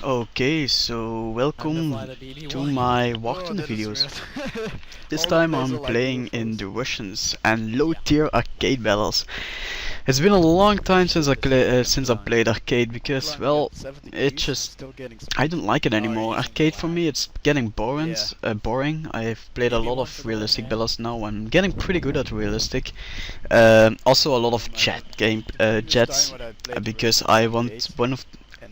Okay, so welcome to my walkthrough videos. This All the time plays I'm are like playing in UFOs. the Russians and low tier arcade battles. It's been a long time since I played arcade because, Climbing well, at 70 it keys, just still getting I speed. don't like it Oh, you're anymore. using the Arcade for lag. me it's getting boring. Yeah. Boring. I've played a Give me lot one of for the win, realistic man. battles now. I'm getting pretty good at realistic. Also a lot of During this time jets when I played because realistic I want arcades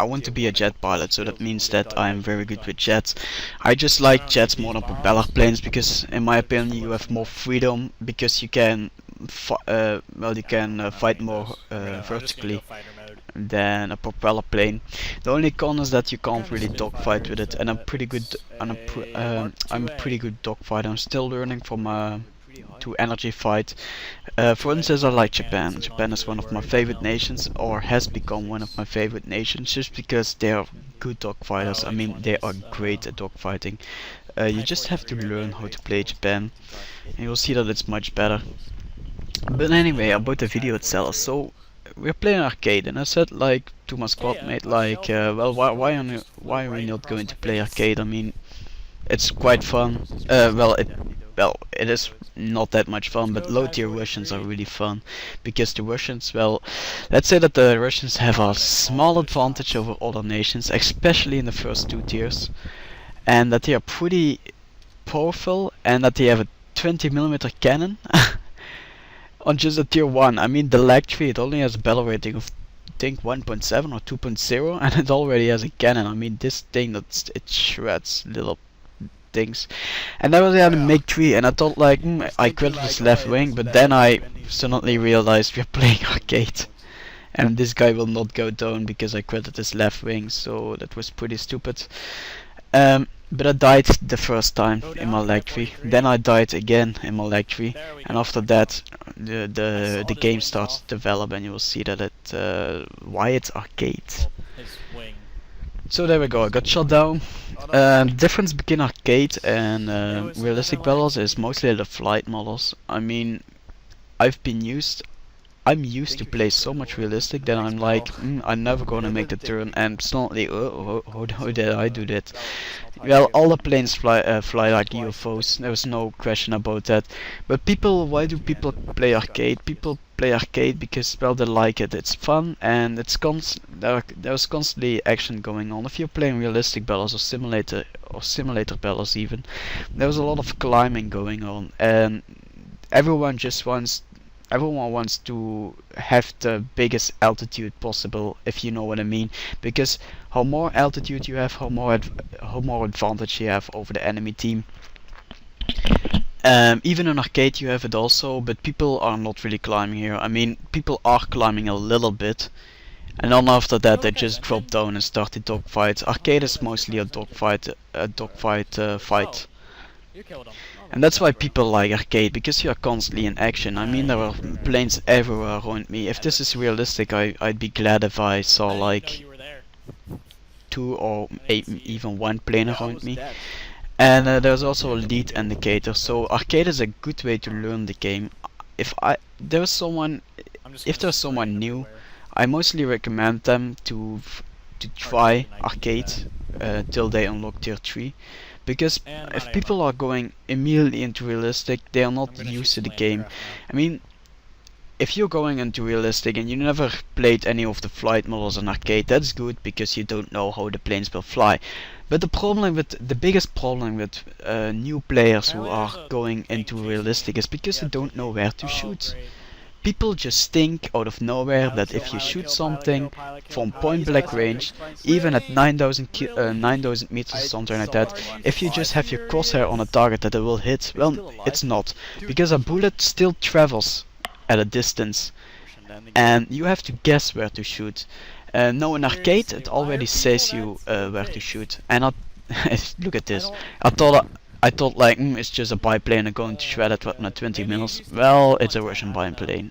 I and want to tier be a 1 and jet pilot, so that still means only that died I'm like very 3 good with times. jets. I just I like don't need jets these more than propeller bombs. planes because, in my They're just opinion, for you have looks more anyway. freedom because you can, you can I'm not fight taking more those. I'm just gonna go vertically fighter mode. than a propeller plane. The only con is that you What can't kind of really Spitfire dogfight with is it, and I'm that? pretty good. It's And a Mark I'm a pretty 2A. good dogfighter. I'm still learning from Pretty high. to energy fight. For But instance, you I don't have a like cannon, Japan. so we don't have Japan to is one really of my worry about favorite them. nations, or has become one of my favorite nations, just because they are good dogfighters. I Which mean, one they are is great at dogfighting. You Type just have to 43 right learn there? how to play Japan, and you'll see that it's much Pretty better. close. But And anyway, that one about the was video Type itself. 42. So we're playing arcade, and I said like to my Hey, squad mate, a like, shelf well, destroyed why just why flew are we right not across going my to play face. arcade? I mean, it's quite fun. Well, it is not that much Let's fun, but go low Type tier Russians are 43. really fun because the Russians, well, let's say that the Russians have a Trying to make all small good advantage shots. over other nations, especially in the first two tiers, and that they are pretty powerful, and that they have a 20 mm cannon on just a tier 1. I mean, the lag tree, it only has a battle rating of I think 1.7 or 2.0, and it already has a cannon. I mean, this thing, it shreds little things. And that was the Yeah. MiG 3, and I thought like, I I still be credit like, this oh, left it wing, is but better then than I defending the suddenly point. realized we're playing arcade. Points. And this guy will not go down because I credit his left wing, so that was pretty stupid. But I died the first time Go in my down lag Type tree. 43. Then I died again in my lag tree, There we and go. after that, I saw the his game wings starts off. to develop, and you will see that why it's arcade. Well, his wing. So there we go. I got shot down. Oh no. The difference between arcade and Anyways, realistic another lag battles tree. is mostly the flight models. I mean, I've been used I'm used to Think you play should so go much forward realistic in the that next I'm like, battle. I'm never gonna That make the didn't take turn, me and suddenly, how did I do that? that was not high Well, all tier. the planes fly like Twice, but UFOs. There was no question about that. But people, why do people play arcade? People play arcade because, well, they like it. It's fun, and there's constantly action going on. If you're playing realistic battles or simulator battles even, there was a lot of climbing going on, and everyone just wants everyone wants to have the biggest altitude possible, if you know what I mean, because how more altitude you have, how more advantage you have over the enemy team. Even in arcade you have it also, but people are not really climbing here. I mean, people are climbing a little bit, and then after that they Okay, just drop Benton. down and start the dogfight. Arcade is mostly a dogfight fight. You killed him. Oh, And that's why people like arcade, because you are constantly in action. I mean, there are planes everywhere around me. If this is realistic, I'd be glad if I saw I didn't know like you were there. two or I didn't see you. even one plane Yeah, I around was me. dead. And there's also a lead indicator. So arcade is a good way to learn the game. If I there's someone, I'm just if gonna there's spray someone it new, everywhere. I mostly recommend them to try arcade till they unlock tier 3. Because And if not people ammo. are going immediately into realistic, they are I'm not gonna shoot used to some the game. aircraft I mean, if you're going into realistic and you never played any of the flight models in arcade, that's good because you don't know how the planes will fly. But the biggest problem with new players who Apparently are there's a going thing into chasing realistic me. is because they Yeah, don't know where to Oh, shoot. great. People just think out of nowhere Pilot that kill, if you pilot shoot kill, pilot something kill, pilot kill, from pilot point he's kill, blank fine, pilot range, he's fine. even at Really? 9,000 meters or I something like saw that, him if you just fly. have your crosshair on a target that it will hit, He's well, still alive. it's not. Dude, Because a bullet still travels at a distance, shenanigans. and you have to guess where to shoot. Now in arcade Seriously, it why are already people says that you slow where to paced? shoot. And look at I this. don't. I thought like it's just a biplane and going to shred it with my 20 Maybe mils. you still Well, have it's a content, Russian I don't know. biplane.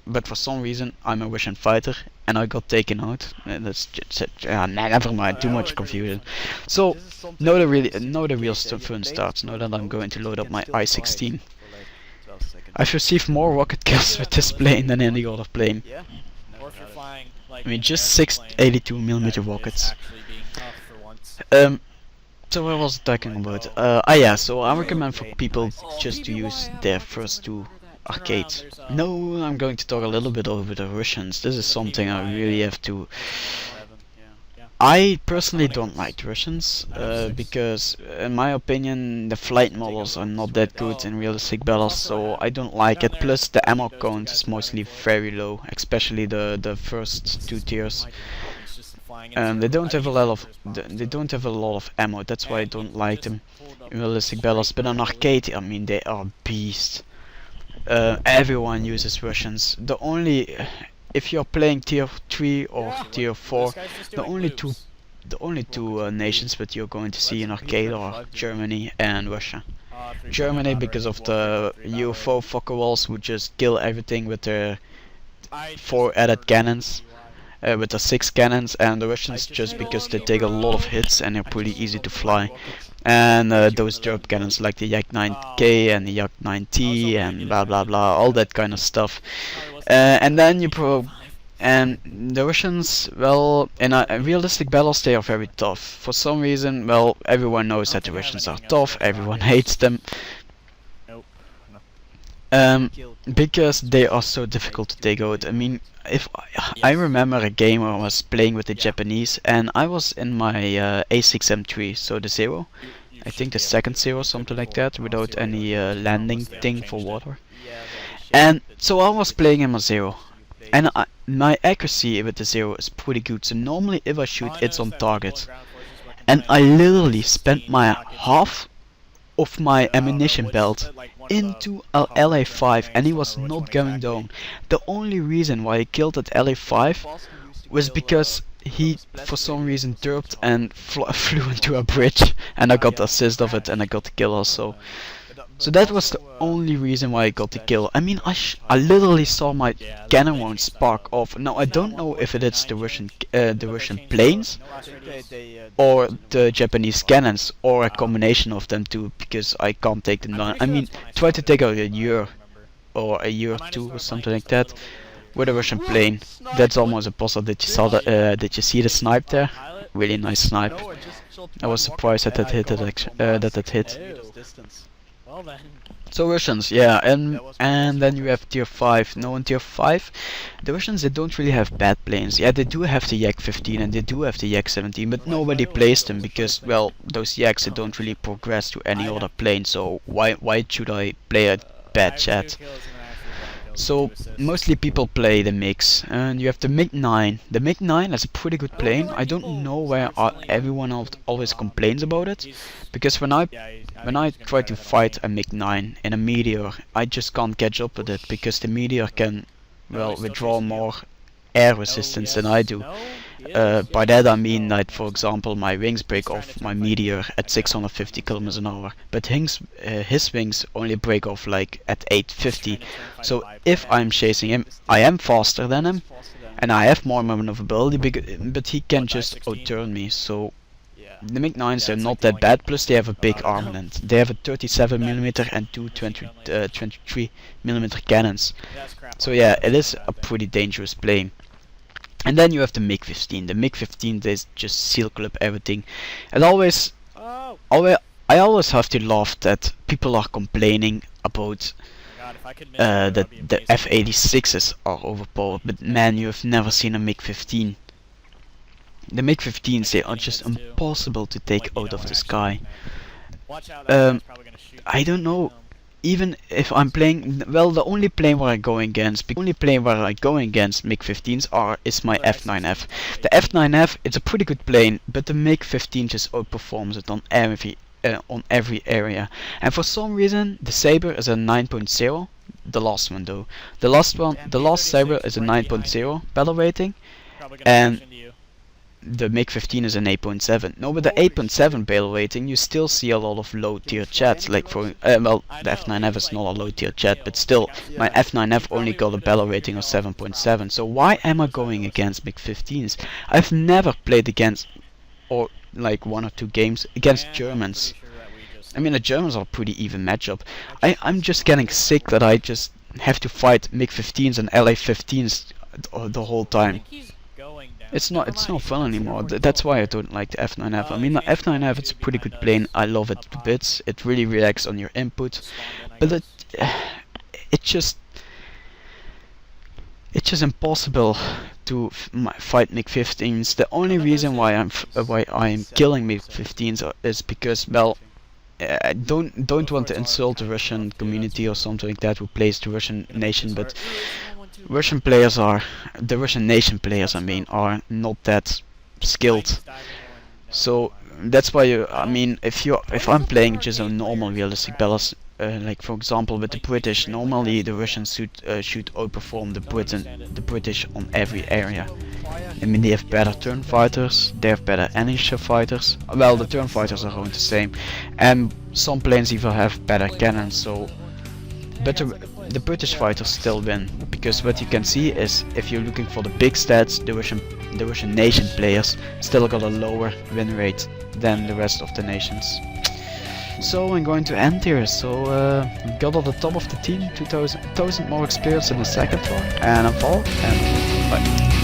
But for some reason I'm a Russian fighter and I got taken out. That's just never mind. Too That much would be confusion. funny. So This is something now you the real can fun play starts. Now that I'm mode, going to load you up can my still fly it I-16. for like 12 seconds. I've received more rocket kills with this plane than any other plane. Yeah? Or if you're flying like I mean, an just American plane, 682 that millimeter is rockets. actually being tough for months. So what was I talking about? Yeah, so I recommend for people just to use their first two arcades. No, I'm going to talk a little bit over the Russians. This is something I really have to... 11, yeah. I personally don't like the Russians, because in my opinion the flight models are not that good in realistic battles, so I don't like it. Plus the ammo count is mostly very low, especially the first two tiers. They don't have a lot of ammo. That's why I don't like them in realistic battles. But on arcade, I mean, they are beasts. Everyone uses Russians. If you're playing tier 3 or tier 4, the only two nations that you're going to see in arcade are Germany and Russia. Germany because of the UFO fuckerwalls who just kill everything with their 4 added cannons. With the 6 cannons, and the Russians just because they take a lot of hits and they're pretty easy to fly. And those derp cannons like the Yak 9K and the Yak 9T and blah blah blah, all that kind of stuff. And then and the Russians, well, in realistic battles they are very tough. For some reason, well, everyone knows that the Russians are tough, everyone hates them. Because they are so difficult to take out. I mean, if I remember a game where I was playing with the Japanese, and I was in my A6M3, so the Zero, I think the second Zero, something like that, without any landing thing for water. And so I was playing in my Zero, and my accuracy with the Zero is pretty good. So normally if I shoot, it's on target, and I literally spent my half of my ammunition belt into a LA5 and he was not going down. The only reason why I killed that LA5 was because he for some reason derped and flew into a bridge, and I got the assist of it and I got the kill also. So that was the only reason why I got the kill. I mean, I literally saw my cannon round spark off. Now I don't know if it is the Russian planes or the Japanese cannons or a combination of them two, because I can't take them down. I mean, try to take out a year or a year or two or something like that with a Russian plane. That's almost impossible. Did you see the snipe there? Really nice snipe. I was surprised that that hit. That hit. Well then. So Russians, yeah, and then you have tier 5. No, in tier 5, the Russians, they don't really have bad planes. Yeah, they do have the Yak 15 and they do have the Yak 17, but nobody plays them because, well, those Yaks, they don't really progress to any other plane. So why should I play a bad chat? So mostly people play the mix, and you have the MiG-9. The MiG-9 is a pretty good plane. I don't know where everyone always complains about it, because when I try to fight a MiG-9 in a meteor, I just can't catch up with it because the meteor can, well, withdraw more air resistance than I do. By that I mean that, for example, my wings break off my meteor at 650 kilometers an hour, but his wings only break off like at 850. So if I'm chasing him, I am faster than him, and I have more maneuverability, but he can just outturn me. So the MiG-9s are not that bad, plus they have a big armament. They have a 37mm and two 23mm cannons. So yeah, it is a pretty dangerous plane. And then you have the MiG-15. The MiG-15, they just seal clip everything. And I always have to laugh that people are complaining about that the F-86s are overpowered, but man, you have never seen a MiG-15. The MiG-15s, they are just impossible to take out of the sky. I don't know. Even if I'm playing, well, the only plane where I go against MiG-15s is my F9F. The F9F, it's a pretty good plane, but the MiG-15 just outperforms it on every area. And for some reason, the Sabre is a 9.0. The last one though, the last Sabre is a 9.0 battle rating, and the MiG-15 is an 8.7. No, but the 8.7 battle rating, you still see a lot of low tier chats. Like for well, the F9F is not a low tier chat, but still, my F9F only got a battle rating of 7.7. So why am I going against MiG-15s? I've never played against, or like 1 or 2 games against Germans. I mean, the Germans are a pretty even matchup. I'm just getting sick that I just have to fight MiG-15s and LA-15s the whole time. He's going down. It's not fun anymore. That's why I don't like the F9F. I mean, the F9F, it's a pretty good plane. I love it to bits. It really reacts on your input, but it just it's just impossible to fight MiG-15s. The only reason why I'm killing MiG-15s is because, well, I don't want to insult the Russian community or something like that who plays the Russian nation, but the Russian nation players, I mean, are not that skilled. So that's why I mean, if I'm playing just a normal realistic balance, like for example with the British, normally the Russians should outperform the British on every area. I mean, they have better turn fighters, they have better initiative fighters. Well, the turn fighters are around the same, and some planes even have better cannons. So, but the British fighters still win, because what you can see is, if you're looking for the big stats, the Russian nation players still got a lower win rate than the rest of the nations. So I'm going to end here. So got at the top of the team, 2000 more experience in the second one, and I'm Paul, and bye.